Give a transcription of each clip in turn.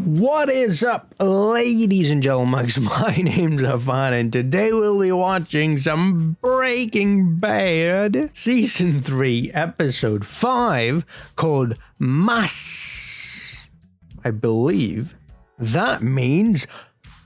What is up, ladies and gentlemen? My name's Alfa, and today we'll be watching some Breaking Bad Season 3, Episode 5, called Más. I believe that means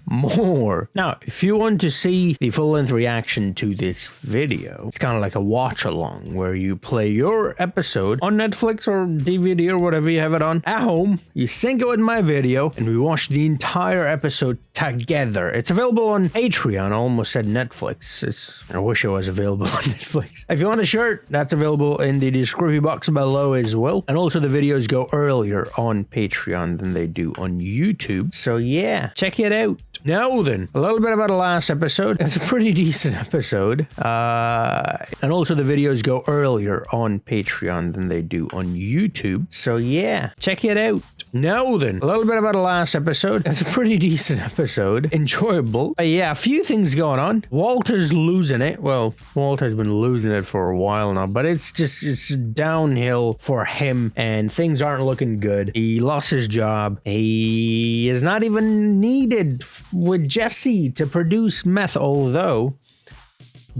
more. Now, if you want to see the full-length reaction to this video, it's kind of like a watch-along where you play your episode on Netflix or DVD or whatever you have it on at home, you sync it with my video, and we watch the entire episode together. It's available on Patreon. I almost said Netflix. I wish it was available on Netflix. If you want a shirt, that's available in the description box below as well. And also the videos go earlier on Patreon than they do on YouTube. So yeah, check it out. Now then, a little bit about the last episode. It's a pretty decent episode. And also the videos go earlier on Patreon than they do on YouTube. So yeah, check it out. Now then, a little bit about the last episode. It's a pretty decent episode. Enjoyable. Yeah, a few things going on. Walter's losing it. Well, Walt has been losing it for a while now, but it's downhill for him and things aren't looking good. He lost his job. He is not even needed with Jesse to produce meth, although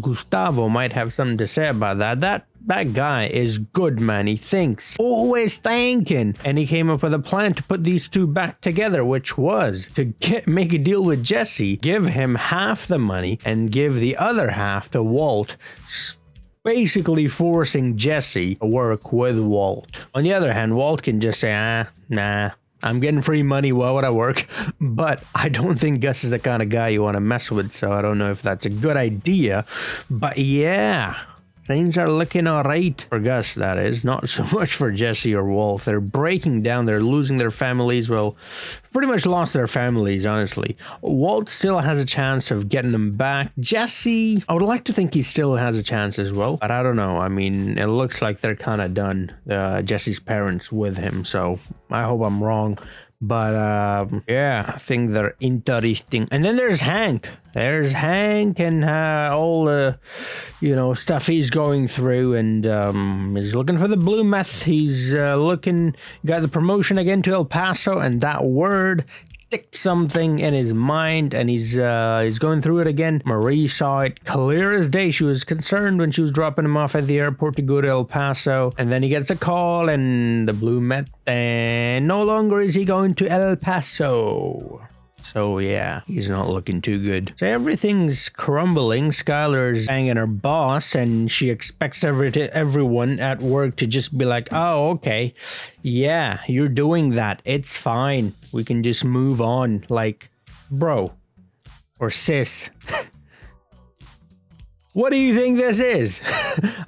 Gustavo might have something to say about that. That guy is good, man. He thinks, always thinking. And he came up with a plan to put these two back together, which was to make a deal with Jesse, give him half the money, and give the other half to Walt, basically forcing Jesse to work with Walt. On the other hand, Walt can just say, nah, I'm getting free money, why would I work? But I don't think Gus is the kind of guy you want to mess with, so I don't know if that's a good idea. But yeah, things are looking all right for Gus, that is. Not so much for Jesse or Walt. They're breaking down. They're losing their families. Well, pretty much lost their families, honestly. Walt still has a chance of getting them back. Jesse, I would like to think he still has a chance as well. But I don't know. I mean, it looks like they're kind of done, Jesse's parents, with him. So I hope I'm wrong. But yeah, I think they're interesting. And then there's Hank. There's Hank and all the, stuff he's going through, and he's looking for the blue meth. He's got the promotion again to El Paso, and that word sticked something in his mind, and he's going through it again. Marie saw it clear as day. She was concerned when she was dropping him off at the airport to go to El Paso, and then he gets a call and the blue meth, and no longer is he going to El Paso. So yeah, he's not looking too good. So everything's crumbling. Skylar's banging her boss, and she expects everyone at work to just be like, oh, okay, yeah, you're doing that. It's fine. We can just move on. Like, bro, or sis. What do you think this is?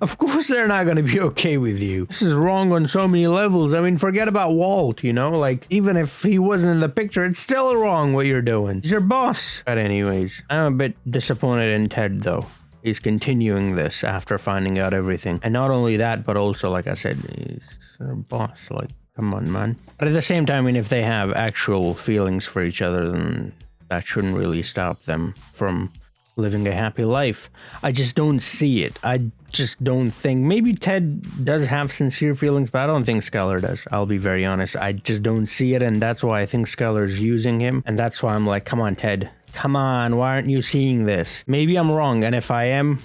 Of course they're not going to be okay with you. This is wrong on so many levels. I mean, forget about Walt, like, even if he wasn't in the picture, it's still wrong what you're doing. He's your boss. But anyways, I'm a bit disappointed in Ted, though. He's continuing this after finding out everything. And not only that, but also, like I said, he's their boss. Like, come on, man. But at the same time, I mean, if they have actual feelings for each other, then that shouldn't really stop them from living a happy life. I just don't see it. I just don't think. Maybe Ted does have sincere feelings, but I don't think Skylar does. I'll be very honest. I just don't see it, and that's why I think Skylar's using him, and that's why I'm like, come on, Ted. Come on, why aren't you seeing this? Maybe I'm wrong, and if I am,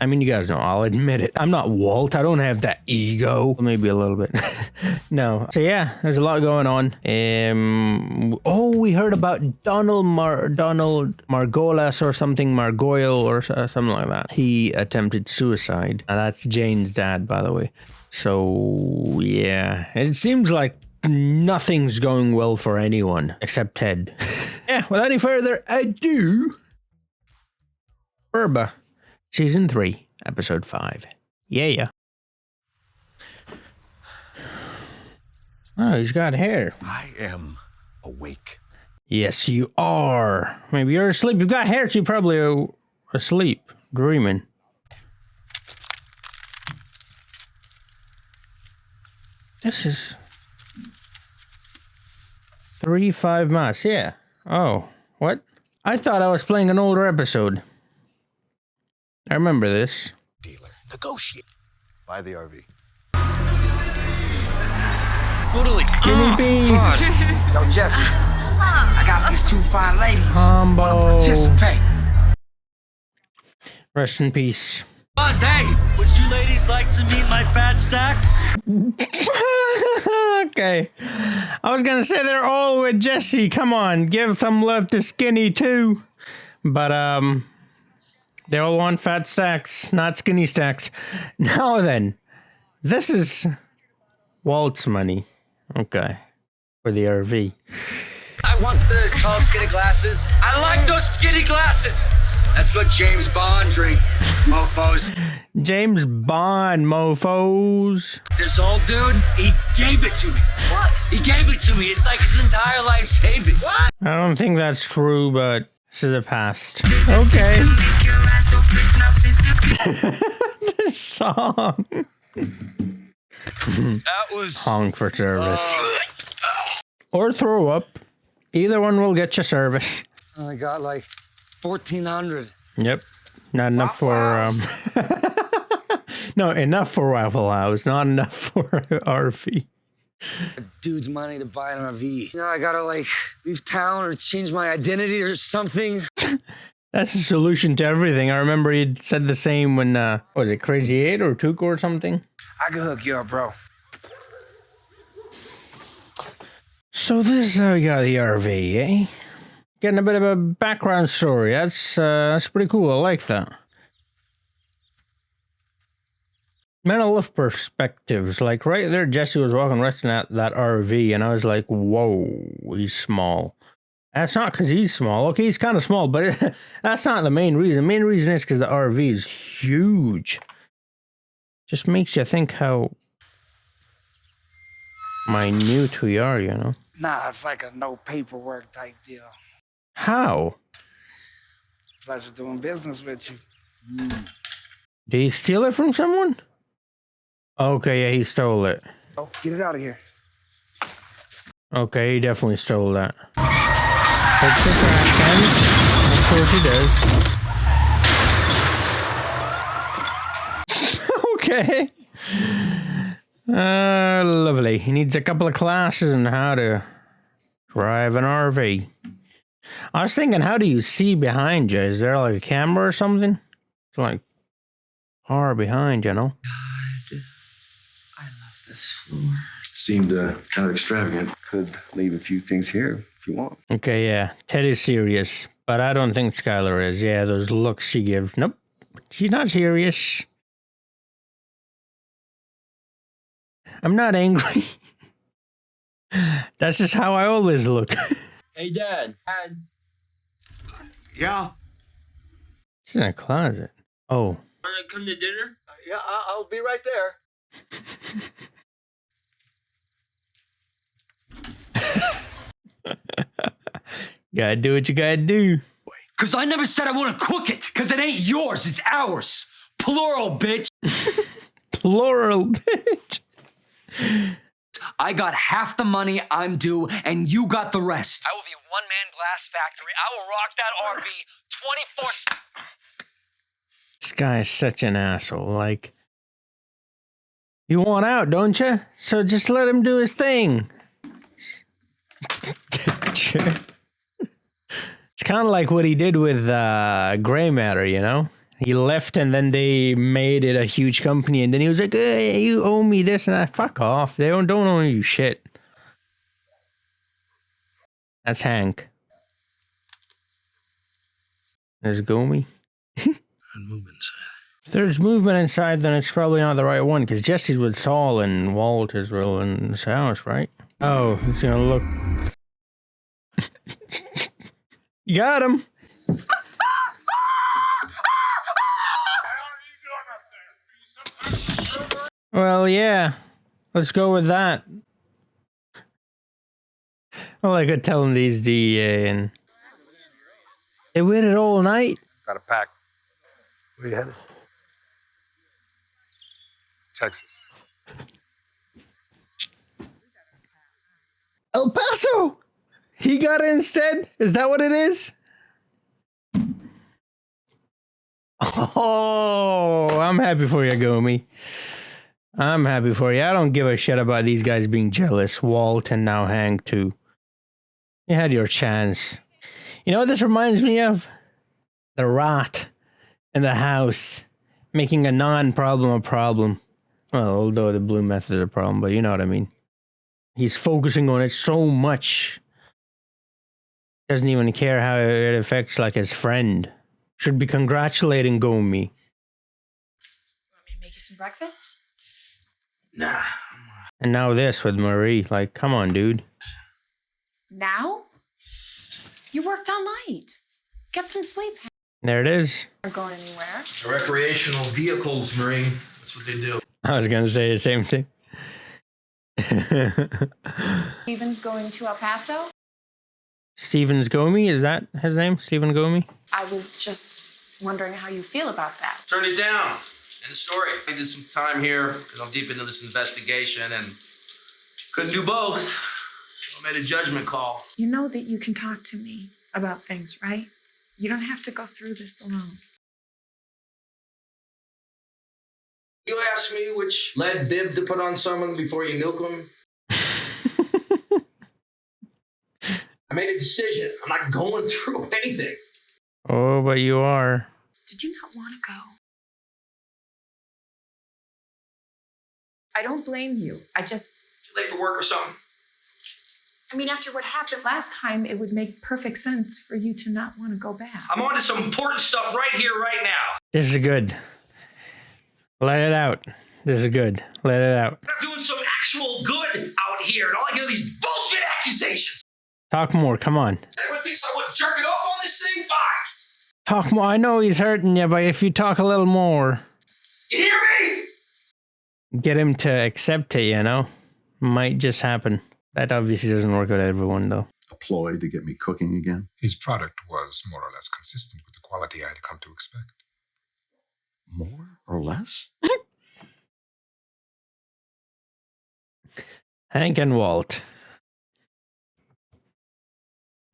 I mean, you guys know, I'll admit it. I'm not Walt. I don't have that ego. Maybe a little bit. No. So yeah, there's a lot going on. We heard about Donald Margolis or something, Margoyle or something like that. He attempted suicide. That's Jane's dad, by the way. So yeah, it seems like nothing's going well for anyone except Ted. Yeah, without any further ado, Burba. Season 3, Episode 5. Yeah. Oh, he's got hair. I am awake. Yes, you are. Maybe you're asleep. You've got hair, so you're probably asleep, dreaming. This is 3-5 Mas, yeah. Oh, what? I thought I was playing an older episode. I remember this. Dealer. Negotiate. Buy the RV. Footily. Skinny beans. Yo, Jesse. I got these two fine ladies. Combo. Wanna participate? Rest in peace. Buzz, hey! Would you ladies like to meet my fat stack? Okay. I was gonna say they're all with Jesse. Come on, give some love to Skinny too. But they all want fat stacks, not skinny stacks. Now then, this is Walt's money. Okay. For the RV. I want the tall, skinny glasses. I like those skinny glasses. That's what James Bond drinks, mofos. James Bond, mofos. This old dude, he gave it to me. What? He gave it to me. It's like his entire life savings. What? I don't think that's true, but this is the past. Okay. This song. That was Honk for service. Or throw up. Either one will get you service. I got like 1,400. Yep. Not enough for, no, enough for Waffle House, not enough for RV. Dude's money to buy an RV. You know, I gotta like leave town or change my identity or something. That's the solution to everything. I remember he said the same when, what was it, Crazy 8 or Tuco or something? I can hook you up, bro. So this is how we got the RV, eh? Getting a bit of a background story. That's pretty cool. I like that. Mental lift perspectives. Like right there, Jesse was walking resting at that RV, and I was like, whoa, he's small. That's not because he's small. Okay, he's kind of small, but that's not the main reason. The main reason is because the RV is huge. Just makes you think how minute we are, you know? Nah, it's like a no paperwork type deal. How? Pleasure doing business with you. Did he steal it from someone? Okay, yeah, he stole it. Oh, get it out of here. Okay, he definitely stole that. Takes the trash cans. Of course he does. Okay. Lovely. He needs a couple of classes on how to drive an RV. I was thinking, how do you see behind you? Is there like a camera or something? It's like far behind, you know? God, I love this floor. seemed kind of extravagant. Could leave a few things here if you want. Okay, yeah. Ted is serious, but I don't think Skylar is. Yeah, those looks she gives. Nope. She's not serious. I'm not angry. That's just how I always look. Hey, Dad. Dad. Yeah. It's in a closet. Oh. Want to come to dinner? Yeah, I'll be right there. Gotta do what you gotta do. Because I never said I want to cook it. Because it ain't yours. It's ours. Plural, bitch. Plural, bitch. I got half the money I'm due, and you got the rest. I will be one-man glass factory. I will rock that RV 24/7. This guy is such an asshole. Like, you want out, don't you? So just let him do his thing. It's kind of like what he did with Gray Matter, you know? He left and then they made it a huge company, and then he was like, hey, you owe me this and that. Fuck off. They don't owe you shit. That's Hank. There's Gomi. And move inside. If there's movement inside, then it's probably not the right one, because Jesse's with Saul and Walt as well in this house, right? Oh, he's gonna look. You got him. Well, yeah. Let's go with that. Well, I could tell him these DEA and they waited all night. Got a pack. Where you headed? Texas. El Paso! He got it instead? Is that what it is? Oh, I'm happy for you, Gomi. I'm happy for you. I don't give a shit about these guys being jealous. Walt and now Hank too. You had your chance. You know what this reminds me of? The rat in the house making a non-problem a problem. Well, although the blue method is a problem, but you know what I mean. He's focusing on it so much. Doesn't even care how it affects like his friend. Should be congratulating Gomi. Want me to make you some breakfast? Nah. And now this with Marie. Like, come on, dude. Now? You worked all night. Get some sleep. There it is. Aren't going anywhere. Recreational vehicles, Marine. That's what they do. I was going to say the same thing. Steven's going to El Paso? Stevens Gomi, is that his name? Stephen Gomi? I was just wondering how you feel about that. Turn it down. End of story. I did some time here because I'm deep into this investigation and couldn't do both. So I made a judgment call. You know that you can talk to me about things, right? You don't have to go through this alone. You asked me which lead bib to put on someone before you nuke them. I made a decision. I'm not going through anything. Oh, but you are. Did you not want to go? I don't blame you. Too late for work or something? I mean, after what happened last time, it would make perfect sense for you to not want to go back. I'm on to some important stuff right here, right now. This is good. Let it out. This is good. Let it out. I'm doing some actual good out here, and all I get are these bullshit accusations. Talk more. Come on. Everyone thinks I went jerking off on this thing? Fine. Talk more. I know he's hurting you, but if you talk a little more, You hear me? get him to accept it, you know? Might just happen. That obviously doesn't work with everyone, though. A ploy to get me cooking again? His product was more or less consistent with the quality I had come to expect. More or less? Hank and Walt.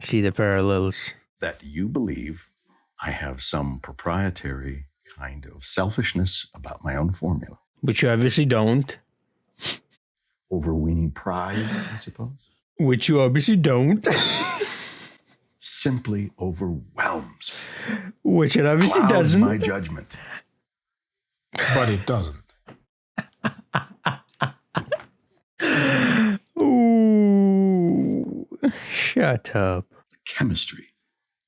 See the parallels. That you believe I have some proprietary kind of selfishness about my own formula. Which you obviously don't. Overweening pride, I suppose. Which you obviously don't. Simply overwhelms. Which it obviously Clouds doesn't. my judgment. But it doesn't. Ooh. Shut up. The chemistry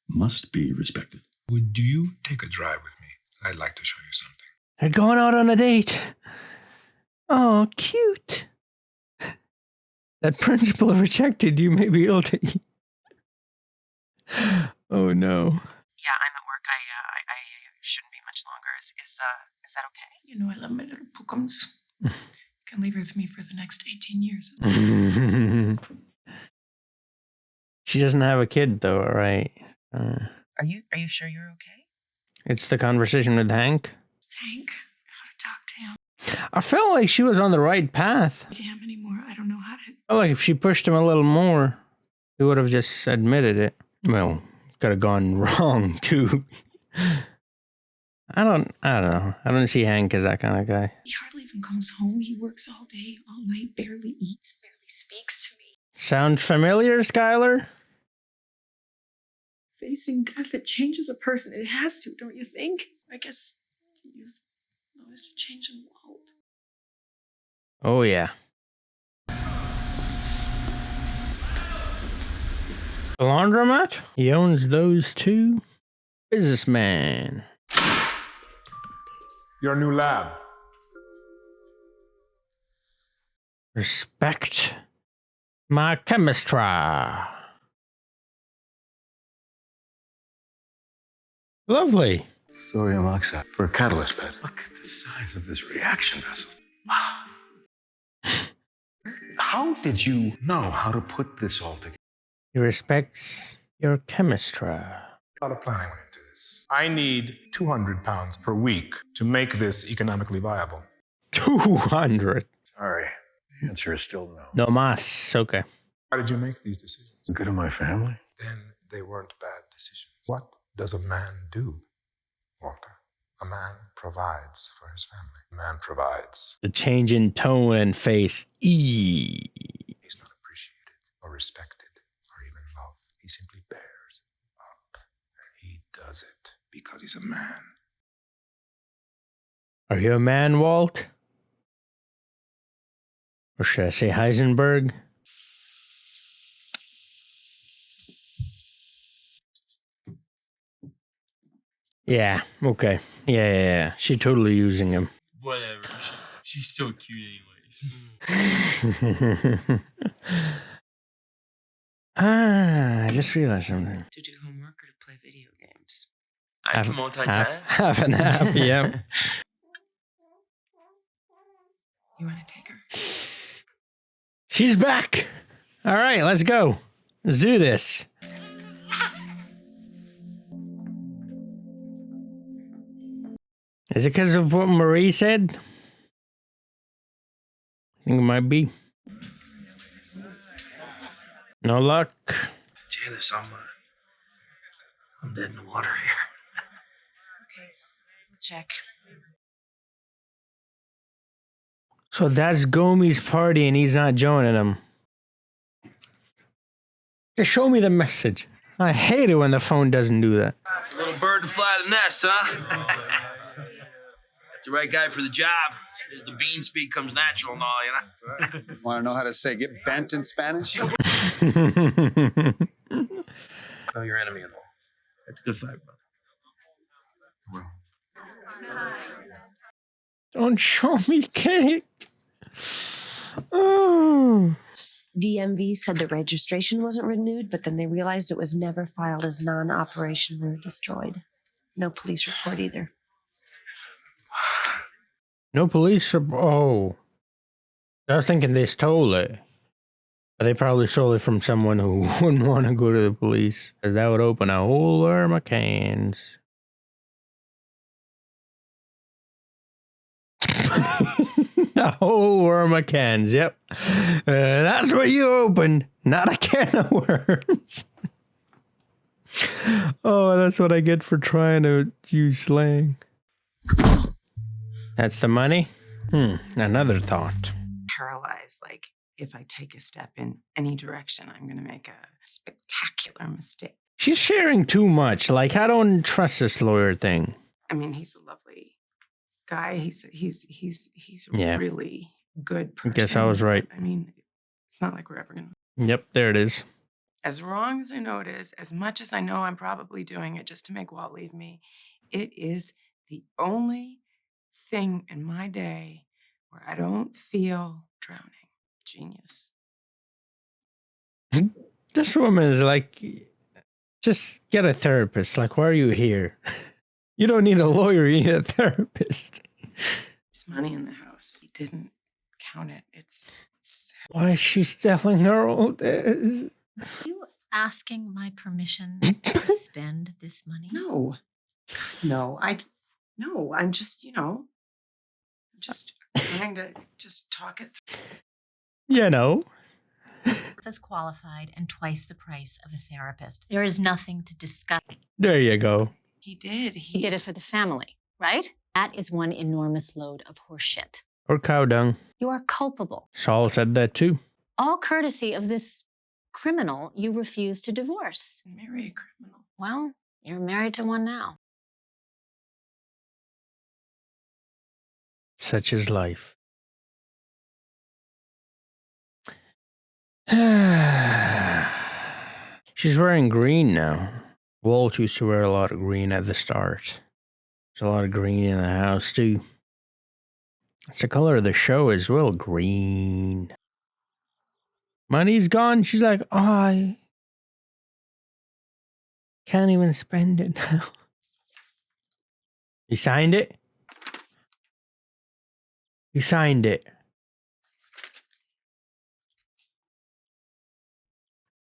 must be respected. Would you take a drive with me? I'd like to show you something. They're going out on a date. Oh, cute. That principal rejected you may be guilty. Oh, no. Yeah, I'm at work. I shouldn't be much longer. Is that okay? You know I love my little pookums. You can leave her with me for the next 18 years. She doesn't have a kid, though, right? Are you sure you're okay? It's the conversation with Hank. Hank, how to talk to him. I felt like she was on the right path. To him anymore. I don't know how to. I felt like if she pushed him a little more, he would have just admitted it. Well, could have gone wrong, too. I don't know. I don't see Hank as that kind of guy. He hardly even comes home. He works all day, all night, barely eats, barely speaks to me. Sound familiar, Skylar? Facing death, it changes a person. It has to, don't you think? I guess you've noticed a change in Walt. Oh, yeah. The laundromat? He owns those two. Businessman. Your new lab. Respect my chemistry. Lovely. Thorium oxide for a catalyst bed. Look at the size of this reaction vessel. How did you know how to put this all together? He respects your chemistry. A lot of planning went into this. I need 200 pounds per week to make this economically viable. 200. Sorry, the answer is still no. No mas. Okay. How did you make these decisions? The good of my family? Then they weren't bad decisions. What does a man do, Walter? A man provides for his family. A man provides. The change in tone and face. Eee. He's not appreciated or respected or even loved. He simply bears up. And he does it because he's a man. Are you a man, Walt? Or should I say Heisenberg? Yeah, okay. Yeah. She totally using him. Whatever. She's still cute anyways. I just realized something. To do homework or to play video games? I can multitask. Half and half, yeah. You want to take her? She's back. All right, let's go. Let's do this. Is it because of what Marie said? I think it might be. No luck. Janice, I'm dead in the water here. Okay, we'll check. So that's Gomi's party and he's not joining them. Just show me the message. I hate it when the phone doesn't do that. Little bird to fly the nest, huh? The right guy for the job. As the bean speak comes natural and all, you know? Want to know how to say get bent in Spanish? Know your enemy and all. That's a good fight, brother. Don't show me cake. Oh. DMV said the registration wasn't renewed, but then they realized it was never filed as non-operation or destroyed. No police report either. No police. Oh. I was thinking they stole it. But they probably stole it from someone who wouldn't want to go to the police. 'Cause that would open a whole worm of cans. A whole worm of cans, yep. That's what you opened, not a can of worms. Oh, that's what I get for trying to use slang. That's the money? Another thought. Paralyzed, like, if I take a step in any direction, I'm going to make a spectacular mistake. She's sharing too much. Like, I don't trust this lawyer thing. I mean, he's a lovely guy. He's a Yeah. really good person. I guess I was right. I mean, it's not like we're ever going to. Yep, there it is. As wrong as I know it is, as much as I know I'm probably doing it just to make Walt leave me, it is the only thing in my day where I don't feel drowning. Genius. This woman is like, just get a therapist. Like, why are you here? You don't need a lawyer, you need a therapist. There's money in the house. He didn't count it. It's Why is she telling her all this? Are you asking my permission to spend this money? No, I'm just, just trying to just talk it through. You know. As qualified and twice the price of a therapist. There is nothing to discuss. There you go. He did. He did it for the family, right? That is one enormous load of horseshit. Or cow dung. You are culpable. Saul said that too. All courtesy of this criminal you refuse to divorce. Marry a criminal. Well, you're married to one now. Such is life. She's wearing green now. Walt used to wear a lot of green at the start. There's a lot of green in the house too. It's the color of the show as well, green. Money's gone. She's like, oh, I can't even spend it now. You signed it? You signed it.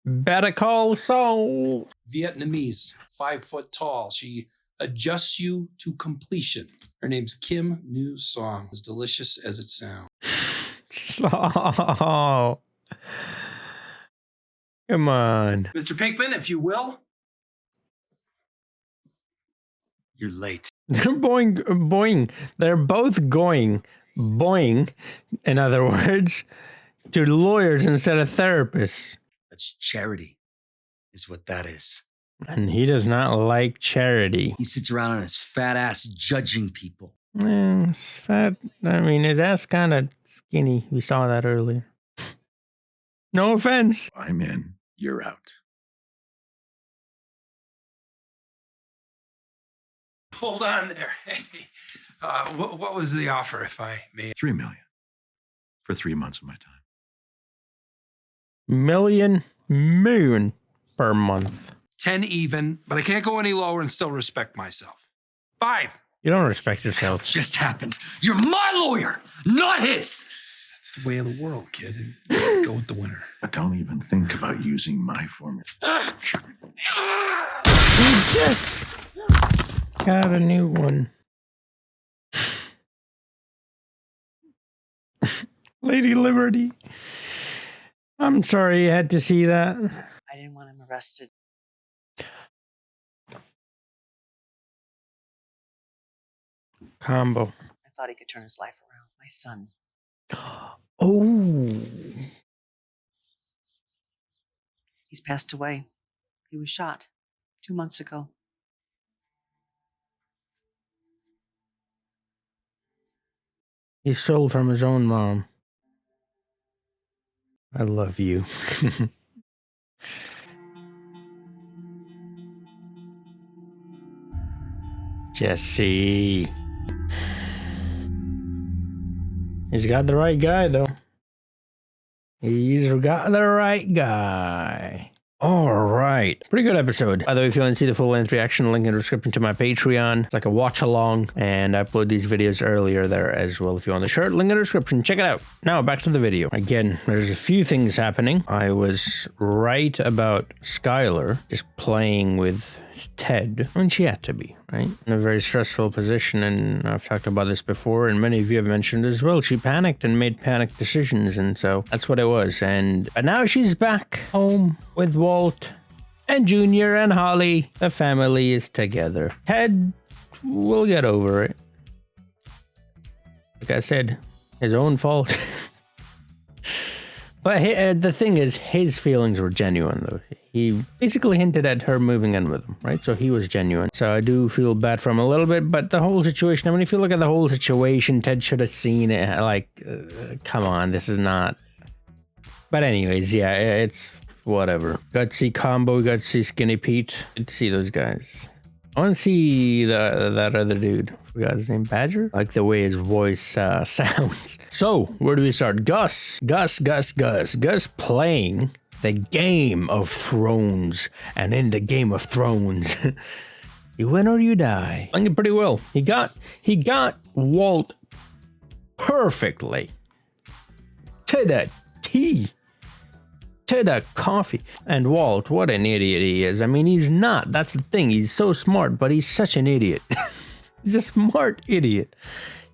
Better call Saul. Vietnamese, 5 foot tall. She adjusts you to completion. Her name's Kim New Song. As delicious as it sounds. Saul. Come on. Mr. Pinkman, if you will. You're late. They're boing. They're both going, boing, in other words, to lawyers instead of therapists. That's charity, is what that is. And he does not like charity. He sits around on his fat ass judging people. It's fat. I mean, his ass kind of skinny. We saw that earlier. No offense. I'm in. You're out. Hold on there. Hey, what was the offer, if I may? $3 million for 3 months of my time. Million per month. 10 even, but I can't go any lower and still respect myself. 5. You don't respect yourself. Just happened. You're my lawyer, not his. That's the way of the world, kid. Go with the winner. But don't even think about using my formula. He just got a new one. Lady Liberty. I'm sorry you had to see that. I didn't want him arrested. Combo. I thought he could turn his life around. My son. Oh. He's passed away. He was shot 2 months ago. He stole from his own mom. I love you. Jesse. He's got the right guy, though. He's got the right guy. All right. Pretty good episode. By the way, if you want to see the full-length reaction, link in the description to my Patreon. It's like a watch-along, and I upload these videos earlier there as well. If you want the shirt, link in the description. Check it out. Now, back to the video. Again, there's a few things happening. I was right about Skylar just playing with Ted. I mean, she had to be, right? In a very stressful position, and I've talked about this before, and many of you have mentioned as well. She panicked and made panic decisions, and so that's what it was. But now she's back home with Walt and Junior and Holly. The family is together. Ted will get over it. Like I said, his own fault. But the thing is, his feelings were genuine, though. He basically hinted at her moving in with him, right? So he was genuine. So I do feel bad for him a little bit, but the whole situation, I mean, if you look at the whole situation, Ted should have seen it. Like, come on, this is not... But anyways, yeah, it's whatever. Got to see Combo, got to see Skinny Pete. Good to see those guys. I want to see that other dude. Forgot his name, Badger? I like the way his voice sounds. So, where do we start? Gus playing the Game of Thrones. And in the Game of Thrones, you win or you die. Playing it pretty well. He got Walt perfectly. To the T. To the coffee. And Walt, what an idiot he is. I mean, he's not. That's the thing. He's so smart, but he's such an idiot. He's a smart idiot.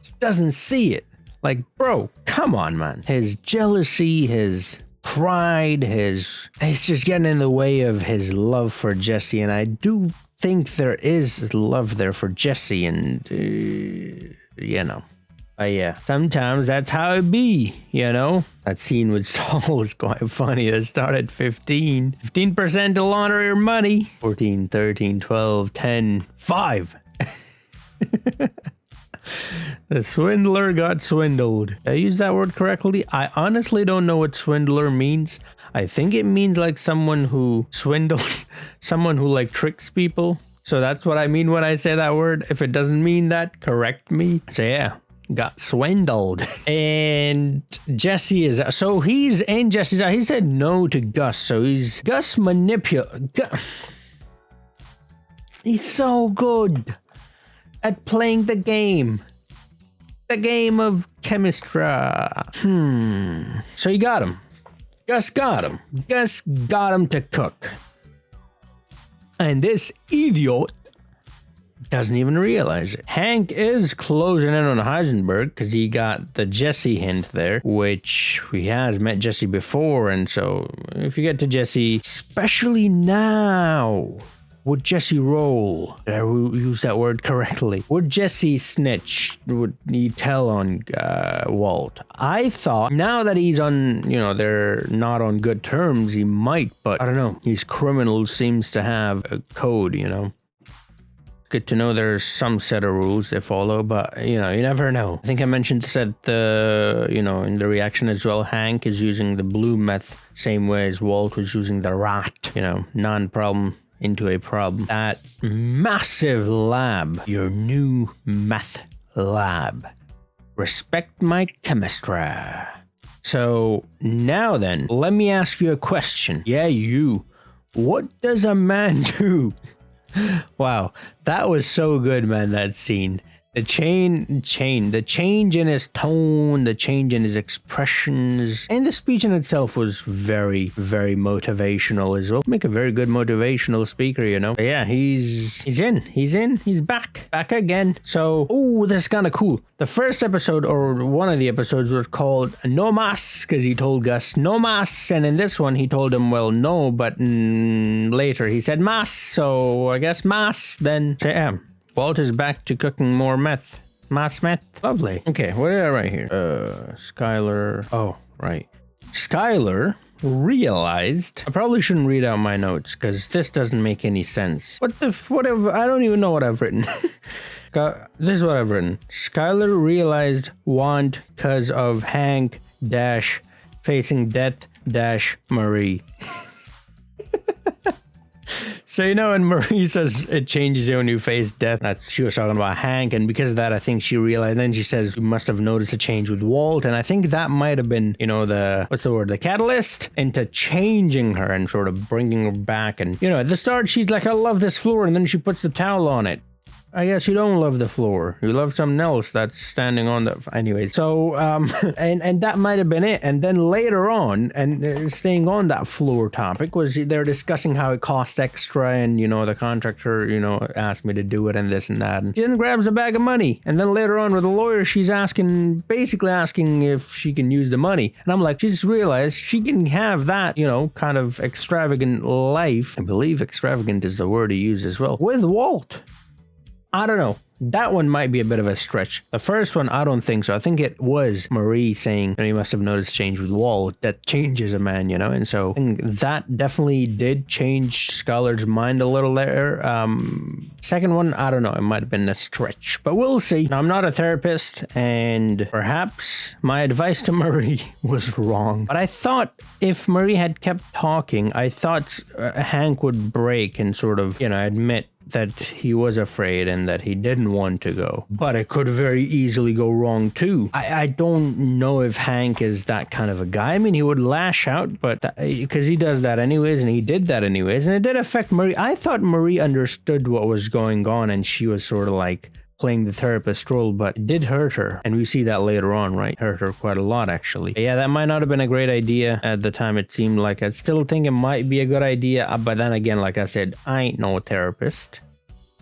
Just doesn't see it. Like, bro, come on, man. His jealousy, his pride, it's just getting in the way of his love for Jesse. And I do think there is love there for Jesse, and, you know. Yeah, sometimes that's how it be, you know? That scene with Saul is quite funny. It started 15. 15% to launder your money. 14, 13, 12, 10, 5. The swindler got swindled. Did I use that word correctly? I honestly don't know what swindler means. I think it means like someone who swindles, someone who like tricks people. So that's what I mean when I say that word. If it doesn't mean that, correct me. So yeah. Got swindled. And Jesse is so he's in Jesse's eye. He said no to Gus, so he's Gus he's so good at playing the game of chemistry. So he got him. Gus got him to cook, and this idiot doesn't even realize it. Hank is closing in on Heisenberg because he got the Jesse hint there, which he has met Jesse before. And so if you get to Jesse, especially now, Would Jesse roll? Did I use that word correctly? Would Jesse snitch? Would he tell on Walt? I thought now that he's on, you know, they're not on good terms, he might, but I don't know. These criminals seems to have a code, you know. Good to know there's some set of rules they follow, but you know, you never know. I think I mentioned this at the, you know, in the reaction as well. Hank is using the blue meth same way as Walt was using the rat, you know, non-problem into a problem. That massive lab, your new meth lab. Respect my chemistry. So now then, let me ask you a question. Yeah, you. What does a man do? Wow, that was so good, man, that scene. The the change in his tone, the change in his expressions, and the speech in itself was very, very motivational as well. Make a very good motivational speaker, you know. But yeah, he's back again. So, oh, this is kind of cool. The first episode, or one of the episodes, was called No Mas, because he told Gus no mas, and in this one he told him, well, no, but later he said mas, so I guess mas, then say Walt is back to cooking more meth. Mass meth. Lovely. Okay, what did I write here? Skylar. Oh, right. Skylar realized. I probably shouldn't read out my notes because this doesn't make any sense. I don't even know what I've written. This is what I've written. Skylar realized want cause of Hank dash facing death dash Marie. So, you know, when Marie says it changes you when you face death, she was talking about Hank, and because of that, I think she realized, then she says, you must have noticed a change with Walt, and I think that might have been, you know, the catalyst into changing her and sort of bringing her back. And, you know, at the start, she's like, I love this floor, and then she puts the towel on it. I guess you don't love the floor. You love something else that's standing on the... Anyway, so, and that might have been it. And then later on, and staying on that floor topic, was they're discussing how it cost extra and, you know, the contractor, you know, asked me to do it and this and that. And she then grabs the bag of money. And then later on with the lawyer, she's basically asking if she can use the money. And I'm like, she just realized she can have that, you know, kind of extravagant life. I believe extravagant is the word he used as well. With Walt. I don't know. That one might be a bit of a stretch. The first one, I don't think so. I think it was Marie saying, you know, you must have noticed change with Walt. That changes a man, you know? And so I think that definitely did change Skylar's mind a little there. Second one, I don't know. It might have been a stretch, but we'll see. Now, I'm not a therapist, and perhaps my advice to Marie was wrong. But I thought if Marie had kept talking, I thought Hank would break and sort of, you know, admit that he was afraid and that he didn't want to go. But it could very easily go wrong too. I don't know if Hank is that kind of a guy. I mean, he would lash out, but because he does that anyways, and he did that anyways, and it did affect Marie. I thought Marie understood what was going on, and she was sort of like playing the therapist role, but it did hurt her. And we see that later on, right? Hurt her quite a lot, actually. But yeah, that might not have been a great idea at the time. It seemed like I still think it might be a good idea. But then again, like I said, I ain't no therapist.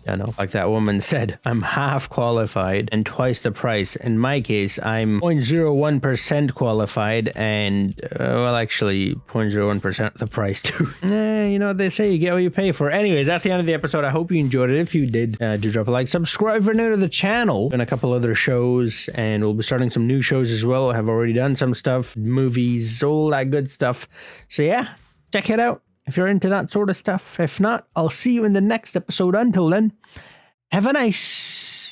You know, like that woman said, I'm half qualified and twice the price. In my case, I'm 0.01% qualified and, well, actually 0.01% the price too. You know what they say, you get what you pay for. Anyways, that's the end of the episode. I hope you enjoyed it. If you did, do drop a like, subscribe if you're new to the channel, and a couple other shows, and we'll be starting some new shows as well. I have already done some stuff, movies, all that good stuff. So yeah, check it out if you're into that sort of stuff. If not, I'll see you in the next episode. Until then, have a nice